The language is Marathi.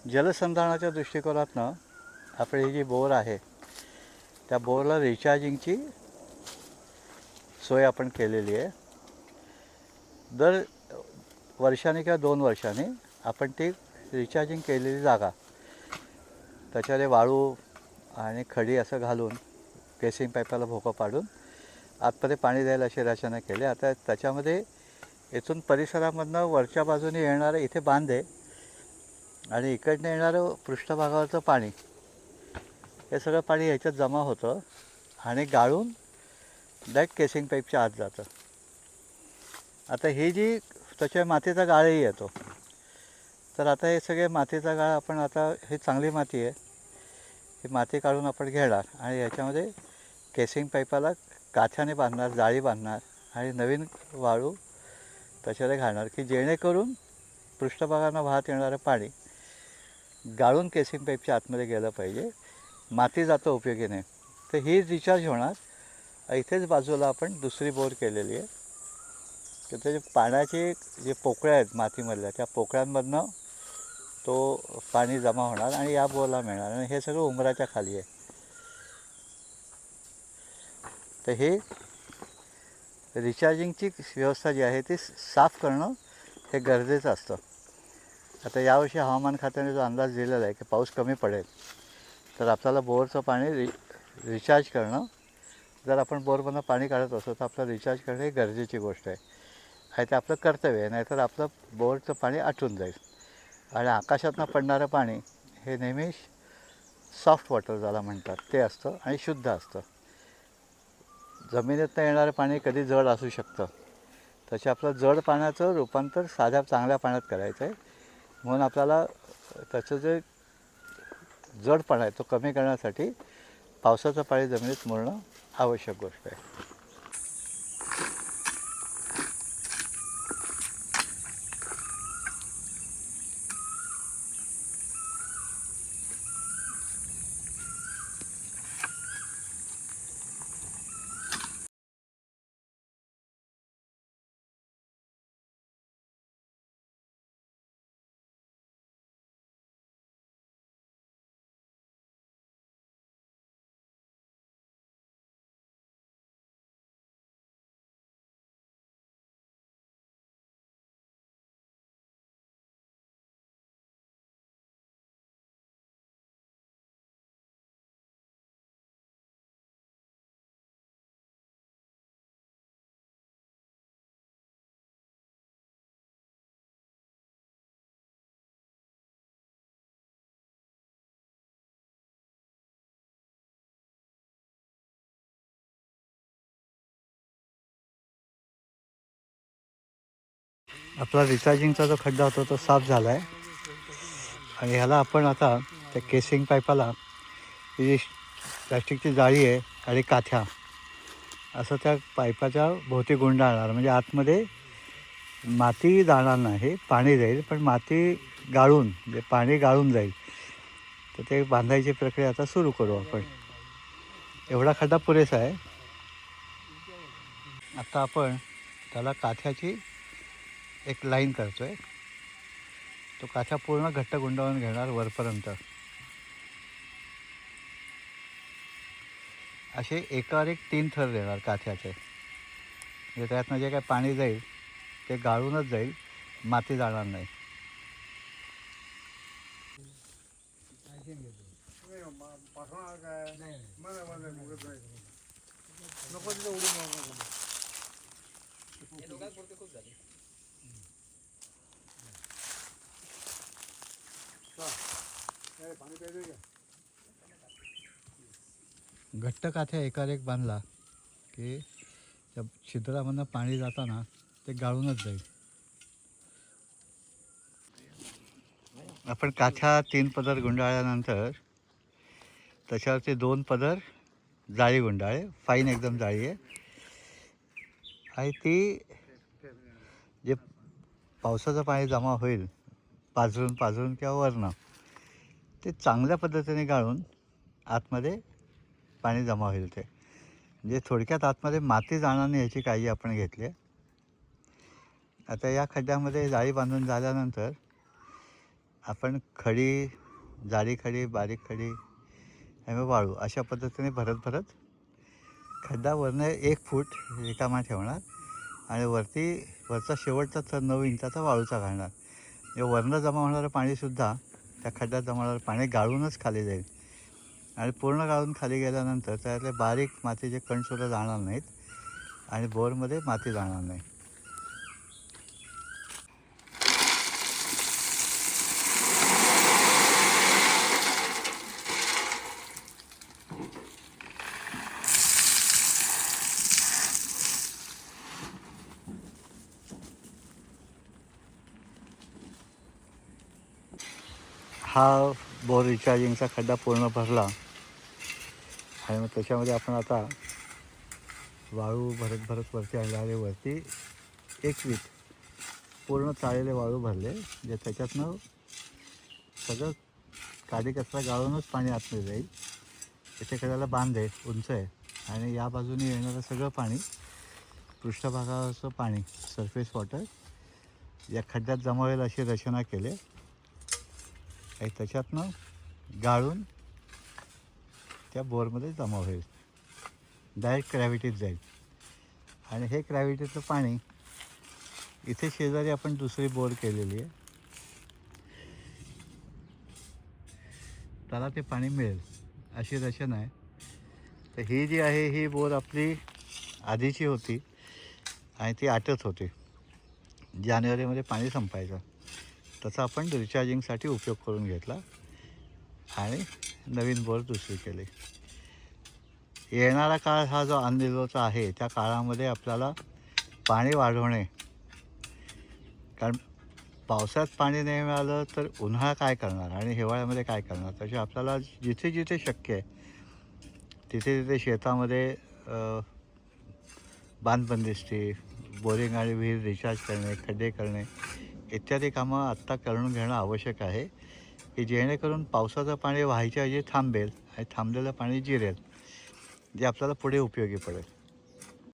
जलसंधारणाच्या दृष्टिकोनातनं आपली ही जी बोर आहे त्या बोरला रिचार्जिंगची सोय आपण केलेली आहे. दर वर्षाने किंवा 2 वर्षांनी आपण ती रिचार्जिंग केलेली जागा त्याच्यामध्ये वाळू आणि खडी असं घालून केसिंग पाईपाला भोकं पाडून आतमध्ये पाणी द्यायला अशी रचना केली. आता त्याच्यामध्ये इथून परिसरामधनं वरच्या बाजूने येणारं इथे बांध आहे आणि इकडनं येणारं पृष्ठभागावरचं पाणी हे सगळं पाणी ह्याच्यात जमा होतं आणि गाळून डायरेक्ट केसिंग पाईपच्या आत जातं. आता ही जी त्याच्या मातीचा गाळही येतो, तर आता हे सगळे मातीचा गाळ आपण आता ही चांगली माती आहे, ही माती काढून आपण घेणार आणि याच्यामध्ये केसिंग पाईपाला काथ्याने बांधणार, जाळी बांधणार आणि नवीन वाळू त्याच्यामध्ये घालणार की जेणेकरून पृष्ठभागांना वाहत येणारं पाणी गाळून केसिंग पाईपच्या आतमध्ये गेलं पाहिजे, माती जातं उपयोगी नाही. तर ही रिचार्ज होणार. इथेच बाजूला आपण दुसरी बोर केलेली आहे तर त्याचे पाण्याचे जे पोकळ्या आहेत मातीमधल्या त्या पोकळ्यांमधनं तो पाणी जमा होणार आणि या बोरला मिळणार आणि हे सगळं उंबराच्या खाली आहे. तर हे रिचार्जिंगची व्यवस्था जी आहे ती साफ करणं हे गरजेचं असतं. आता यावर्षी हवामान खात्याने जो अंदाज दिलेला आहे की पाऊस कमी पडेल, तर आपल्याला बोरचं पाणी रिचार्ज करणं, जर आपण बोरमधनं पाणी काढत असतो तर आपलं रिचार्ज करणं ही गरजेची गोष्ट आहे आणि ते आपलं कर्तव्य आहे. नाहीतर आपलं बोरचं पाणी आटून जाईल आणि आकाशातनं पडणारं पाणी हे नेहमी सॉफ्ट वॉटर ज्याला म्हणतात ते असतं आणि शुद्ध असतं. जमिनीतनं येणारं पाणी कधी जड असू शकतं, तसे आपलं जड पाण्याचं रूपांतर साध्या चांगल्या पाण्यात करायचं आहे. म्हणून आपल्याला त्याचं जे जडपणा आहे तो कमी करण्यासाठी पावसाचं पाणी जमिनीत मुरणं आवश्यक गोष्ट आहे. आपला रिचार्जिंगचा जो खड्डा होता तो साफ झाला आहे आणि ह्याला आपण आता त्या केसिंग पाईपाला ही जी प्लॅस्टिकची जाळी आहे आणि काथ्या असं त्या पाईपाच्या भोवती गुंडाळणार, म्हणजे आतमध्ये माती जाणार नाही, पाणी जाईल, पण माती गाळून म्हणजे पाणी गाळून जाईल. तर ते बांधायची प्रक्रिया आता सुरू करू आपण. एवढा खड्डा पुरेसा आहे. आता आपण त्याला काथ्याची एक लाईन करतो आहे. तो काथ्या पूर्ण घट्ट गुंडाळून घेणार वरपर्यंत. असे एकावर एक 3 थर देणार काथ्याचे, म्हणजे त्यातनं जे काय पाणी जाईल ते गाळूनच जाईल, माती जाणार नाही. घट्ट काथ्या एकावर एक बांधला की त्या छिद्रामधनं पाणी जाताना ते गाळूनच जाईल. आपण काथ्या 3 पदर गुंडाळल्यानंतर त्याच्यावरती 2 पदर जाळी गुंडाळे, फाईन एकदम जाळी आहे आणि ती जे पावसाचं पाणी जमा होईल पाझरून किंवा वरनं, ते चांगल्या पद्धतीने गाळून आतमध्ये पाणी जमा होईल. ते म्हणजे थोडक्यात आतमध्ये माती जाणार नाही याची काळजी आपण घेतली आहे. आता या खड्ड्यामध्ये जाळी बांधून झाल्यानंतर आपण खडी, जाडी खडी, बारीक खडी आणि वाळू अशा पद्धतीने भरत भरत खड्डा वरनं 1 फूट रिकामा ठेवणार आणि वरचा शेवटचा थर 9 इंचाचा वाळूचा घालणार. म्हणजे वरनं जमा होणारं पाणीसुद्धा त्या खड्ड्यात जमा होणारं पाणी गाळूनच खाली जाईल आणि पूर्ण गाळून खाली गेल्यानंतर त्यातले बारीक मातीचे कणसुद्धा जाणार नाहीत आणि बोरमध्ये माती जाणार नाही. हा बोर रिचार्जिंगचा खड्डा पूर्ण भरला आणि मग त्याच्यामध्ये आपण आता वाळू भरत भरत वरती आणले आणि वरती 1 वीट पूर्ण चाळलेले वाळू भरले, जे त्याच्यातनं सगळं काडी कचरा गाळूनच पाणी आतमध्ये जाईल. इथे कडेला बांध आहे, उंच आहे आणि या बाजूने येणारं सगळं पाणी, पृष्ठभागाचं पाणी, सरफेस वॉटर या खड्ड्यात जमा होईल अशी रचना केली आणि त्याच्यातनं गाळून त्या बोरमध्ये जमा होईल, डायरेक्ट ग्रॅव्हिटीत जाईल. आणि हे ग्रॅव्हिटीचं पाणी इथे शेजारी आपण दुसरी बोर केलेली आहे, त्याला ते पाणी मिळेल अशी रचना आहे. तर ही जी आहे ही बोर आपली आधीची होती आणि ती आटत होती, जानेवारीमध्ये पाणी संपायचं. त्याचा आपण रिचार्जिंगसाठी उपयोग करून घेतला आणि नवीन बोर दुसरी केली. येणारा काळ हा जो अनदिलोचा आहे, त्या काळामध्ये आपल्याला पाणी वाढवणे, कारण पावसात पाणी नाही मिळालं तर उन्हाळा काय करणार आणि हिवाळ्यामध्ये काय करणार. त्याचे आपल्याला जिथे जिथे शक्य आहे तिथे तिथे शेतामध्ये बांधबंदिस्ती, बोरिंग आणि विहीर रिचार्ज करणे, खड्डे करणे इत्यादी कामं आत्ता करून घेणं आवश्यक आहे, की जेणेकरून पावसाचं पाणी व्हायच्या ऐवजी थांबेल आणि थांबलेलं पाणी जिरेल, जे आपल्याला पुढे उपयोगी पडेल.